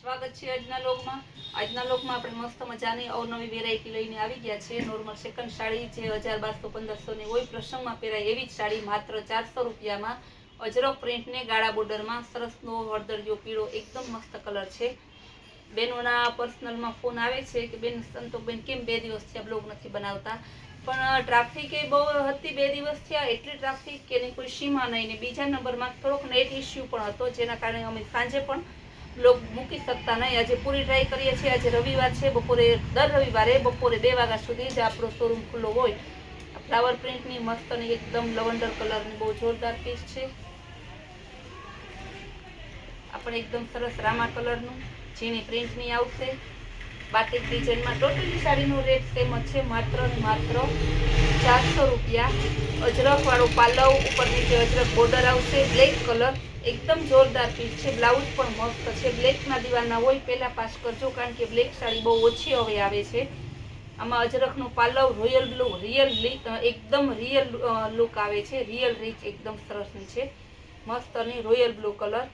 સ્વાગત છે આજના લોકમાં આપણે મસ્ત મજાની અવનવી વેરાયટી લઈને આવી ગયા છે। નોર્મલ સેકન્ડ સાડી જે 1200-1500 ની હોય પ્રસંગમાં પહેરાય એવી જ સાડી માત્ર 400 રૂપિયામાં અજરક પ્રિન્ટને ગાળા બોર્ડરમાં સરસનો હળદરિયો પીળો એકદમ મસ્ત કલર છે। બેનોના પર્સનલમાં ફોન આવે છે કે બેન સંતોકબેન કેમ 2 દિવસથી બ્લોગ નથી બનાવતા, પણ ટ્રાફિક એ બહુ હતી 2 દિવસ થયા, એટલી ટ્રાફિક કે એની કોઈ સીમા નહીં। ને બીજા નંબરમાં થોડોક નેટ ઇસ્યુ પણ હતો, જેના કારણે અમે સાંજે પણ બ્લોગ મૂકી શકતા નહીં। આજે પૂરી ટ્રાય કરીએ છીએ। આજે રવિવાર છે, દર રવિવારે બપોરે 2 વાગ્યા સુધી જ આપણો શોરૂમ ખુલ્લો હોય। ફ્લાવર પ્રિન્ટની મસ્તની એકદમ લવંડર કલરની બહુ જોરદાર પીસ છે। આપણે એકદમ સરસ રામા કલરનું ઝીણી પ્રિન્ટની આવશે બાટિક ડિઝાઇનમાં। ટોટલી સાડીનો રેટ સેમ જ છે, માત્ર ને માત્ર 400 રૂપિયા। અજરક વાળો પાલવ, ઉપર નીચે અજરક બોર્ડર આવશે, બ્લેક કલર એકદમ જોરદાર પીસ છે। બ્લાઉઝ પણ મસ્ત છે। બ્લેકના દીવાના હોય પહેલા પાસ કરજો, કારણ કે બ્લેક સાડી બહુ ઓછી હવે આવે છે। આમાં અજરકનો પાલવ રોયલ બ્લુ એકદમ રિયલ લુક આવે છે, રિયલ રીચ એકદમ સરસની છે, મસ્ત અને રોયલ બ્લુ કલર।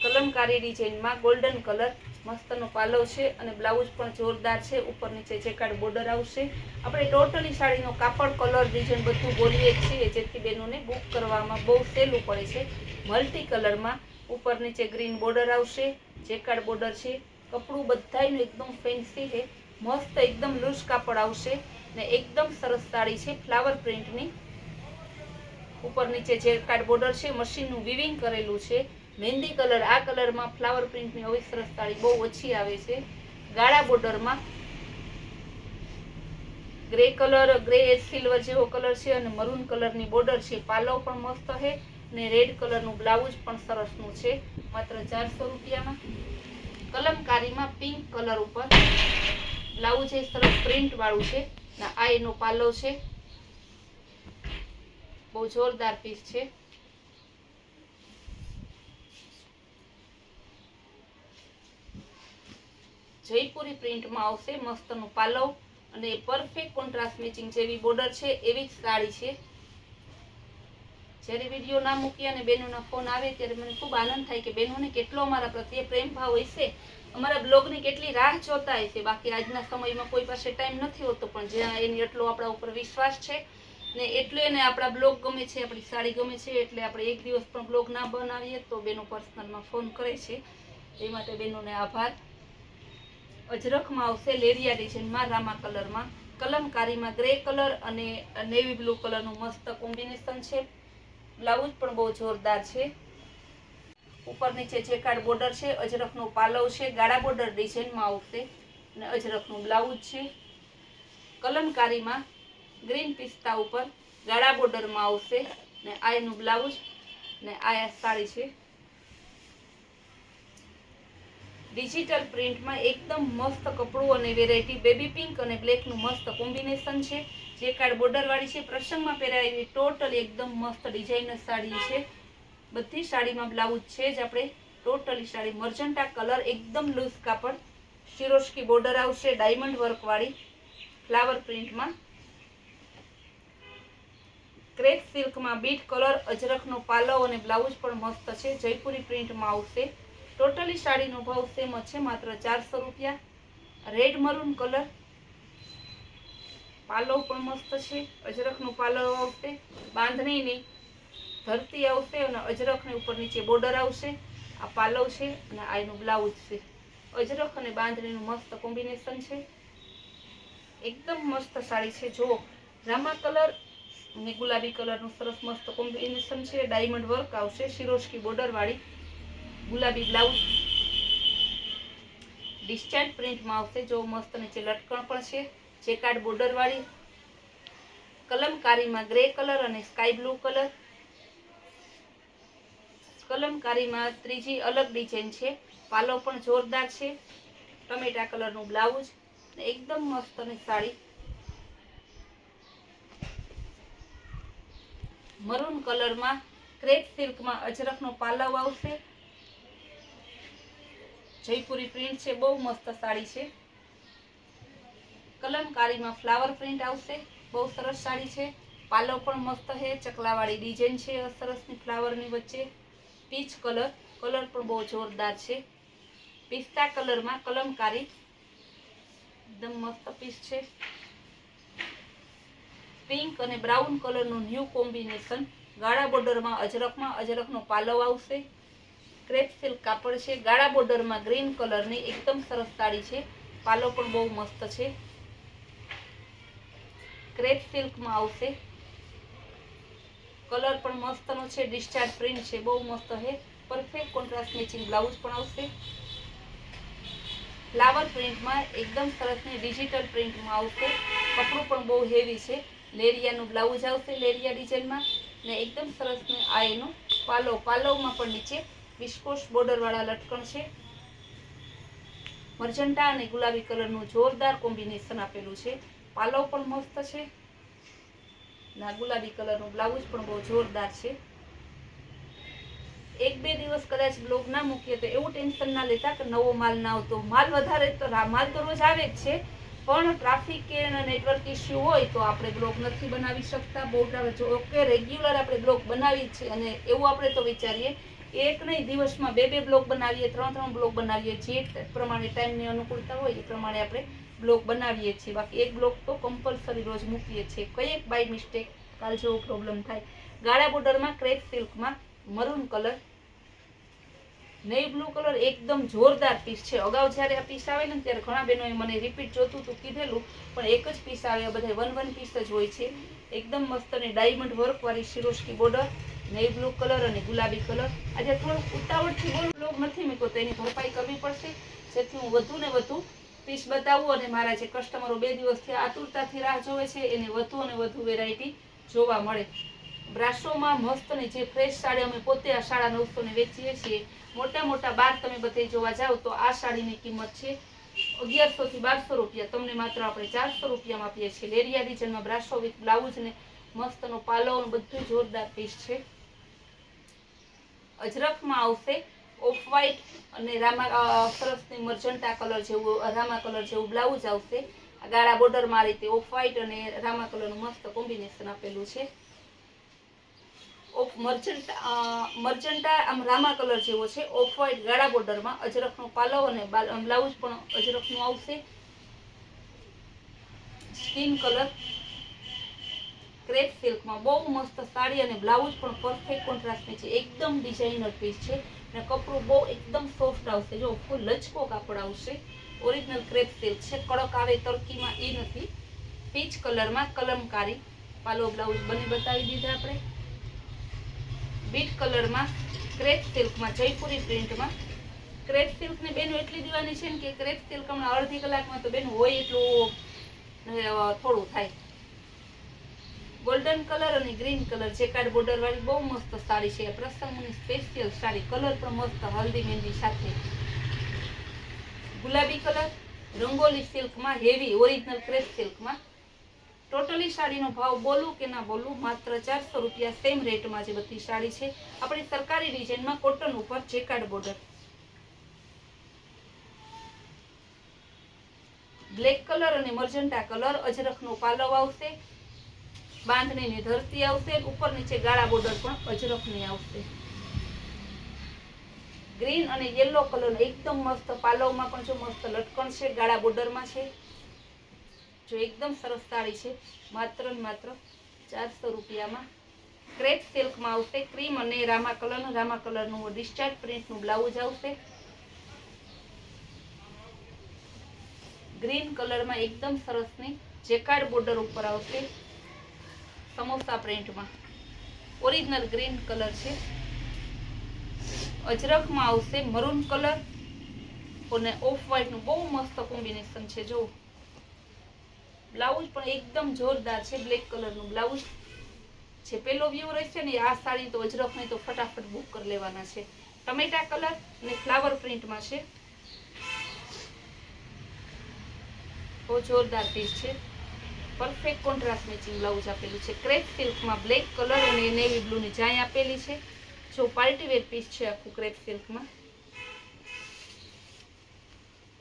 કલમકારી ડિઝાઇનમાં ગોલ્ડન કલર મસ્તનો પાલવ છે અને બ્લાઉઝ પણ જોરદાર છે, ઉપર નીચે જેકાર્ડ બોર્ડર આવશે। આપણે ટોટલી સાડીનો કાપડ, કલર, ડિઝાઇન બધું બોલીએ છીએ, જેથી બેનોને બુક કરવામાં બહુ સહેલું પડે છે। મલ્ટી કલરમાં ઉપર નીચે ગ્રીન બોર્ડર આવશે, જેકાર્ડ બોર્ડર છે। કપડું બધાયનું એકદમ ફેન્સી છે, મસ્ત એકદમ લૂઝ કાપડ આવશે ને એકદમ સરસ સાડી છે ફ્લાવર પ્રિન્ટની। ઉપર નીચે જેકાર્ડ બોર્ડર છે, મશીનનું વિવિંગ કરેલું છે। મહેંદી કલર, આ કલરમાં ફ્લાવર પ્રિન્ટની આવી સરસ સાડી બહુ ઓછી આવે છે। ગાળા બોર્ડરમાં ગ્રે કલર, ગ્રે સિલ્વર જેવો કલર છે અને મરૂન કલરની બોર્ડર છે। પાલવ પણ મસ્ત છે અને રેડ કલરનું બ્લાઉઝ પણ સરસનું છે, માત્ર 400 રૂપિયામાં। કલમકારીમાં પિંક કલર ઉપર બ્લાઉઝ એ સરસ પ્રિન્ટ વાળું છે ને આ એનો પાલવ છે, બહુ જોરદાર પીસ છે। જયપુરી પ્રિન્ટમાં આવશે, મસ્તનું પાલવ અને પરફેક્ટ કોન્ટ્રાસ્ટ મેચિંગ જેવી બોર્ડર છે એવી જ સાડી છે। જ્યારે વિડીયો ના મૂકીએ અને બહેનોના ફોન આવે ત્યારે મને ખૂબ આનંદ થાય કે બહેનોને કેટલો અમારા પ્રત્યે પ્રેમ ભાવ હશે, અમારા બ્લોગની કેટલી રાહ જોતા હશે। બાકી આજના સમયમાં કોઈ પાસે ટાઈમ નથી હોતો, પણ જ્યાં એની એટલો આપણા ઉપર વિશ્વાસ છે ને એટલે એને આપણા બ્લોગ ગમે છે, આપણી સાડી ગમે છે, એટલે આપણે એક દિવસ પણ બ્લોગ ના બનાવીએ તો બેનો પર્સનલમાં ફોન કરે છે, એ માટે બહેનોને આભાર। અજરખમાં આવશે લેરિયા ડિઝાઇનમાં રામા કલરમાં, કલમકારીમાં ગ્રે કલર અને નેવી બ્લુ કલરનું મસ્ત કોમ્બિનેશન છે। બ્લાઉઝ પણ બહુ જોરદાર છે, ઉપર નીચે જેકાર્ડ બોર્ડર છે, અજરખનો પાલવ છે, ગાળા બોર્ડર ડિઝાઇનમાં આવશે અને અજરખનું બ્લાઉઝ છે। કલમકારીમાં ગ્રીન પિસ્તા ઉપર ગાળા બોર્ડરમાં આવશે ને આ એનું બ્લાઉઝ ને આ સાડી છે। ડિજિટલ પ્રિન્ટમાં એકદમ મસ્ત કપડું અને વેરાયટી, બેબી પિંક અને બ્લેકનું મસ્ત કોમ્બિનેશન છે, જેકાર્ડ બોર્ડર વાળી છે। પ્રસંગમાં પહેરાય એવી ટોટલી એકદમ મસ્ત ડિઝાઇનર સાડી છે। બધી સાડીમાં બ્લાઉઝ છે જ આપણે ટોટલી સાડી મર્જન્ટા કલર, એકદમ લૂઝ કાપડ, સિરોસ્કી બોર્ડર આવશે ડાયમંડ વર્ક વાળી ફ્લાવર પ્રિન્ટમાં। ક્રેપ સિલ્કમાં બીટ કલર, અજરખનો પાલવ અને બ્લાઉઝ પણ મસ્ત છે, જયપુરી પ્રિન્ટમાં આવશે। ટોટલી સાડીનો ભાવ સેમ જ છે, માત્ર 400 રૂપિયા। રેડ મરૂન કલર, પાલવ પણ મસ્ત છે, અજરખનો પાલવ આવશે, બાંધણીની ધરતી આવશે અને અજરખની ઉપર નીચે બોર્ડર આવશે। આ પાલવ છે અને આ એનું બ્લાઉઝ છે। અજરખ અને બાંધણીનું મસ્ત કોમ્બિનેશન છે, એકદમ મસ્ત સાડી છે। જો રામા કલર અને ગુલાબી કલરનું સરસ મસ્ત કોમ્બિનેશન છે, ડાયમંડ વર્ક આવશે, સિરોસ્કી બોર્ડર વાળી ગુલાબી બ્લાઉઝ, ડિસ્ચાર્જ પ્રિન્ટમાં આવશે। જો મસ્ત નીચે લટકણ પણ છે, જેકાર્ડ બોર્ડર વાળી। કલમકારીમાં ગ્રે કલર અને સ્કાય બ્લુ કલર, કલમકારીમાં ત્રીજી અલગ ડિઝાઇન છે, પાલવ પણ જોરદાર છે, ટમેટા કલરનું બ્લાઉઝ, એકદમ મસ્તની સાડી। મરૂન કલરમાં ક્રેપ સિલ્કમાં અજરખનો પાલવ આવશે, જયપુરી પ્રિન્ટ છે, બહુ મસ્ત સાડી છે। કલમકારીમાં ફ્લાવર પ્રિન્ટ આવશે, બહુ સરસ સાડી છે। પાલો પણ મસ્ત છે, ચકલાવાળી ડિઝાઇન છે સરસની ફ્લાવરની વચ્ચે. પીચ કલર પણ બહુ જોરદાર છે. પિસ્તા કલરમાં કલમકારી એકદમ મસ્ત પીસ છે. પિંક અને બ્રાઉન કલરનું ન્યૂ કોમ્બિનેશન. ગાળા બોર્ડરમાં અજરકનો પાલવ આવશે. ક્રેપ સિલ્ક કાપડ છે. ગાળા બોર્ડરમાં ગ્રીન કલરની એકદમ સરસ સાડી છે. પાલો પણ બહુ મસ્ત છે. ક્રેપ સિલ્કમાં આવશે. કલર પણ મસ્તનો છે. ડિસ્ચાર્જ પ્રિન્ટ છે, બહુ મસ્ત છે. પરફેક્ટ કોન્ટ્રાસ્ટ મેચિંગ બ્લાઉઝ પણ આવશે. ફ્લાવર પ્રિન્ટમાં એકદમ સરસની ડિજિટલ પ્રિન્ટમાં આવશે. કપડું પણ બહુ હેવી છે. લેરિયાનું બ્લાઉઝ આવશે, લેરિયા ડિઝાઇનમાં, ને એકદમ સરસનું આ એનું પાલવમાં પણ નીચે વિસ્કોસ બોર્ડર વાળા લટકણ છે. મર્જન્ટા અને ગુલાબી કલરનું જોરદાર કોમ્બિનેશન આપેલું છે. પાલવ પણ મસ્ત છે. ના ગુલાબી કલરનું બ્લાઉઝ પણ બહુ જોરદાર છે. 1-2 દિવસ કદાચ બ્લોગ ના મૂકીએ તો એવું ટેન્શન ના લેતા કે નવો માલ ના આવતો. માલ વધારે તો માલ તો રોજ આવે જ છે, પણ ટ્રાફિક કે નેટવર્ક ઇસ્યુ હોય તો આપણે બ્લોગ નથી બનાવી શકતા. બહુ ઓકે રેગ્યુલર આપણે બ્લોગ બનાવી છે, અને એવું આપણે તો વિચારીએ એક નહીં, દિવસમાં 2-2 બ્લોગ બનાવીએ, 3-3 બ્લોગ બનાવીએ. જે પ્રમાણે ટાઈમની અનુકૂળતા હોય એ પ્રમાણે આપણે બ્લોગ બનાવીએ છીએ. બાકી એક બ્લોગ તો કમ્પલસરી રોજ મૂકીએ છીએ. કંઈક બાય મિસ્ટેક કાલ જેવો પ્રોબ્લેમ થાય. ગાળા બોર્ડરમાં ક્રેપ સિલ્કમાં maroon colour, navy blue colour એકદમ જોરદાર પીસ છે. અગાઉ જ્યારે આ પીસ આવે ને ત્યારે ઘણા બહેનોએ મને રિપીટ જોતું હતું કીધેલું, પણ એક જ પીસ આવે. બધા 1 પીસ જ હોય છે. એકદમ મસ્ત અને ડાયમંડ વર્ક વાળી સિરોસ્કી બોર્ડર, નેવી બ્લુ કલર અને ગુલાબી કલર. આજે થોડુંક ઉતાવળથી બ્લોગ નથી મૂક્યો તો એની ભરપાઈ કરવી પડશે, જેથી હું વધુ ને વધુ પીસ બતાવું અને મારા જે કસ્ટમરો 2 દિવસથી આતુરતાથી રાહ જોવે છે એને વધુ અને વધુ વેરાયટી જોવા મળે. બ્રાસોમાં મસ્તની જે ફ્રેશ સાડી અમે પોતે આ 950 વેચીએ છીએ. મોટા બાર તમે બધે જોવા જાવ તો આ સાડીની કિંમત છે 1100 થી 1200 રૂપિયા. તમને માત્ર આપણે 400 રૂપિયામાં આપીએ છીએ. લેરિયા ડિઝાઇનમાં બ્રાસો વિથ બ્લાઉઝ ને મસ્તનો પાલો, બધું જોરદાર પીસ છે. અજરકમાં આવશે. ઓફ વ્હાઈટ અને સરસની મર્જન્ટા કલર જેવું, રામા કલર જેવું બ્લાઉઝ આવશે. ગાળા બોર્ડરમાં આ રીતે ઓફ વ્હાઈટ અને રામા કલરનું મસ્ત કોમ્બિનેશન આપેલું છે. મર્જન્ટા આમ રામા કલર જેવો છે. ઓફ વ્હાઈટ ગાળા બોર્ડરમાં અજરકનો પાલવ અને બ્લાઉઝ પણ અજરકનું આવશે. સ્કિન કલર ક્રેપ સિલ્કમાં બહુ મસ્ત સાડી અને બ્લાઉઝ પણ પરફેક્ટ કોન્ટ્રાસ્ટની છે. એકદમ ડિઝાઇનર પીસ છે અને કપડું બહુ એકદમ સોફ્ટ આવશે. જો ફૂલ લચકો કાપડ આવશે. ઓરિજિનલ ક્રેપ સિલ્ક છે. કડક આવે તરકીમાં એ નથી. પીચ કલરમાં કલમકારી પાલો બ્લાઉઝ બંને બતાવી દીધા આપણે. બીટ કલરમાં ક્રેપ સિલ્કમાં જયપુરી પ્રિન્ટમાં. ક્રેપ સિલ્કની બેનો એટલી દીવાની છે ને કે ક્રેપ સિલ્ક હમણાં અડધી કલાકમાં તો બેન હોય એટલું થોડું થાય. ગોલ્ડન કલર અને ગ્રીન કલર જેકાર્ડ બોર્ડર વાળી બહુ મસ્ત સાડી છે. પ્રસંગની સ્પેશિયલ સાડી. કલર પણ મસ્ત હલ્દી મહેંદી સાથે. ગુલાબી કલર રંગોલી સિલ્કમાં હેવી ઓરિજિનલ ક્રેપ સિલ્કમાં. ટોટલી સાડીનો ભાવ બોલું કે ના બોલું, માત્ર 400 રૂપિયા સેમ રેટમાં જે બધી સાડી છે. આપણી સરકારી ડિઝાઇનમાં કોટન ઉપર જેકાર્ડ બોર્ડર. બ્લેક કલર અને મર્જન્ટા કલર અજરકનો પાલવ આવશે. બાંધણીની ધરતી આવશે. ઉપર નીચે ગાળા બોર્ડર પણ અજરકની આવશે. ગ્રીન અને યેલો કલર એકદમ મસ્ત. પાલવમાં પણ જો મસ્ત લટકણ છે, ગાળા બોર્ડરમાં છે. જો એકદમ સરસ સાડી છે. માત્ર ને માત્ર 400 રૂપિયામાં. ક્રેપ સિલ્કમાં આવશે. ક્રીમ અને રામા કલરનું ડિસ્ચાર્જ પ્રિન્ટનું બ્લાઉઝ આવશે. ગ્રીન કલરમાં એકદમ સરસની જેકાર્ડ બોર્ડર ઉપર આવશે. સમોસા પ્રિન્ટમાં ઓરિજિનલ ગ્રીન કલર છે. અજરકમાં આવશે મરૂન કલર અને ઓફ વ્હાઈટનું બહુ મસ્ત કોમ્બિનેશન છે. જો બ્લાઉઝ પણ એકદમ જોરદાર છે. બ્લેક કલરનું બ્લાઉઝ છે. પેલો વ્યૂ રહેશે ને આ સાડી તો અજરકની તો ફટાફટ બુક કરી લેવાના છે. ટમેટા કલર અને ફ્લાવર પ્રિન્ટમાં છે. બહુ જોરદાર પીસ છે. પરફેક્ટ કોન્ટ્રાસ્ટ મેચિંગ બ્લાઉઝ આપેલું છે. ક્રેપ સિલ્કમાં બ્લેક કલર અને નેવી બ્લુની જાય આપેલી છે. જો પાર્ટી વેર પીસ છે આખું ક્રેપ સિલ્કમાં.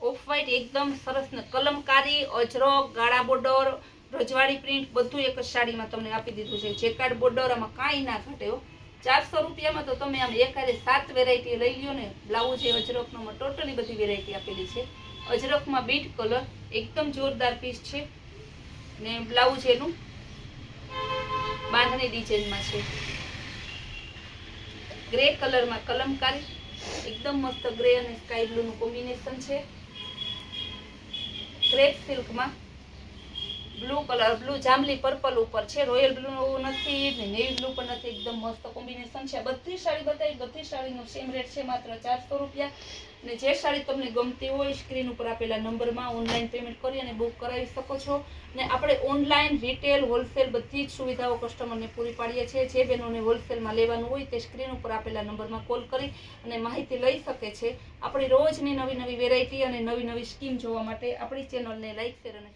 ઓફ વ્હાઈટ એકદમ સરસ ને કલમકારી, અજરક, ગાળા બોર્ડર, રજવાડી પ્રિન્ટ બધું એક જ સાડીમાં તમને આપી દીધું છે. જેકાર્ડ બોર્ડર આમાં કાંઈ ના ઘટે હો. 400 રૂપિયામાં તો તમે આમ એકારે 7 વેરાયટી લઈ લ્યો ને. બ્લાઉઝ એ અજરકમાં ટોટલી બધી વેરાયટી આપેલી છે. અજરકમાં બીટ કલર એકદમ જોરદાર પીસ છે ને બ્લાઉઝ એનું બાંધણી ડિઝાઇનમાં છે. ગ્રે કલરમાં કલમકારી એકદમ મસ્ત ગ્રે અને સ્કાય બ્લુ નું કોમ્બિનેશન છે. ક્રેપ સિલ્કમાં બ્લુ કલર બ્લુ જાંબલી પર્પલ ઉપર છે. રોયલ બ્લુ નથી ને નેવી બ્લુ પણ નથી. એકદમ મસ્ત કોમ્બિનેશન છે. બધી સાડી બતાવી, બધી સાડીનો સેમ રેટ છે, માત્ર 400 રૂપિયા. ને જે સાડી તમને ગમતી હોય સ્ક્રીન ઉપર આપેલા નંબરમાં ઓનલાઈન પેમેન્ટ કરી અને બુક કરાવી શકો છો. ને આપણે ઓનલાઈન રિટેલ હોલસેલ બધી જ સુવિધાઓ કસ્ટમરને પૂરી પાડીએ છીએ. જે બહેનોને હોલસેલમાં લેવાનું હોય તે સ્ક્રીન ઉપર આપેલા નંબરમાં કોલ કરી અને માહિતી લઈ શકે છે. આપણી રોજની નવી નવી વેરાયટી અને નવી નવી સ્કીમ જોવા માટે આપણી ચેનલને લાઈક શેર અને